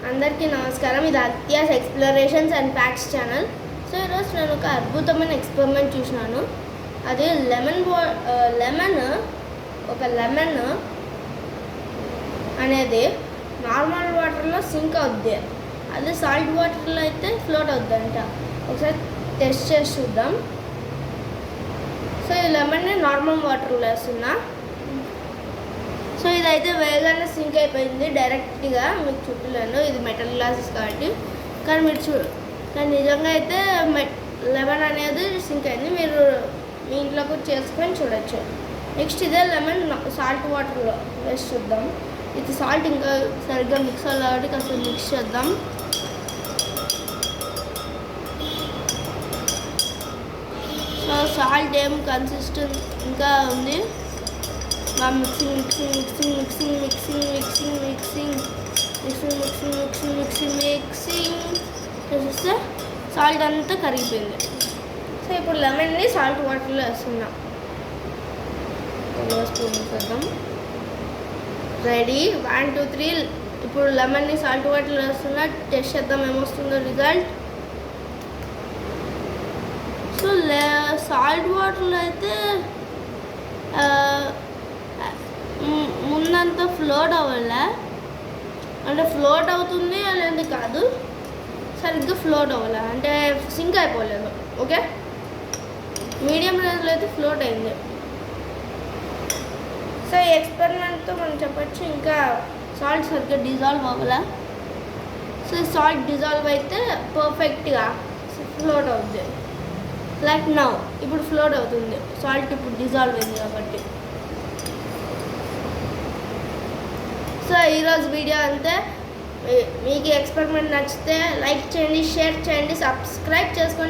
అందరికీ నమస్కారం. ఇది అత్యాస్ explorations and facts channel. So ఈరోజు నేను ఒక అద్భుతమైన ఎక్స్పెరిమెంట్ చూసినాను. అది లెమన్ అనేది నార్మల్ వాటర్లో సింక్ అవుద్ది, అదే సాల్ట్ వాటర్లో అయితే ఫ్లోట్ అవుద్దంట. ఒకసారి టెస్ట్ చేసి చూద్దాం. సో ఈ లెమన్ని నార్మల్ వాటర్లో వేస్తున్నా. సో ఇదైతే వేగానే సింక్ అయిపోయింది. డైరెక్ట్గా మీకు చూడలేను, ఇది మెటల్ గ్లాసెస్ కాబట్టి. కానీ మీరు కానీ నిజంగా అయితే లెమన్ అనేది సింక్ అయింది. మీరు మీ ఇంట్లో కూడా చేసుకొని చూడొచ్చు. నెక్స్ట్ ఇదే లెమన్ సాల్ట్ వాటర్లో వేసి చూద్దాం. ఇది సాల్ట్ ఇంకా సరిగ్గా మిక్స్ అవ్వాలి కాబట్టి కాస్త మిక్స్ చేద్దాం. సో సాల్ట్ ఏం కన్సిస్టెంట్ ఇంకా ఉంది. మిక్సింగ్ చేస్తే సాల్ట్ అంతా కరిగిపోయింది. సో ఇప్పుడు లెమన్ని సాల్ట్ వాటర్లో వేస్తున్నాం. స్పూన్ వేద్దాం. రెడీ, 1 2 3. ఇప్పుడు లెమన్ని సాల్ట్ వాటర్లో వేస్తున్నా. టెస్ట్ చేద్దాం ఏమొస్తుందో రిజల్ట్. సో సాల్ట్ వాటర్లో అయితే ముందంతా ఫ్లోట్ అవ్వలే, అంటే ఫ్లోట్ అవుతుంది అనేది కాదు, సరిగ్గా ఫ్లోట్ అవ్వలే, అంటే సింక్ అయిపోలేదు. ఓకే, మీడియం రేంజ్లో అయితే ఫ్లోట్ అయింది. సో ఈ ఎక్స్పెరిమెంట్తో మనం చెప్పచ్చు ఇంకా సాల్ట్ సరిగ్గా డిజాల్వ్ అవ్వలే. సో సాల్ట్ డిజాల్వ్ అయితే పర్ఫెక్ట్గా ఫ్లోట్ అవుతుంది. లైక్ నౌ ఇప్పుడు ఫ్లోట్ అవుతుంది. సాల్ట్ ఇప్పుడు డిజాల్వ్ అయింది కాబట్టి. సో ఈరోజు వీడియో అంతే. మీకు ఎక్స్పెరిమెంట్ నచ్చితే లైక్ చేయండి, షేర్ చేయండి, సబ్స్క్రైబ్ చేసుకోండి.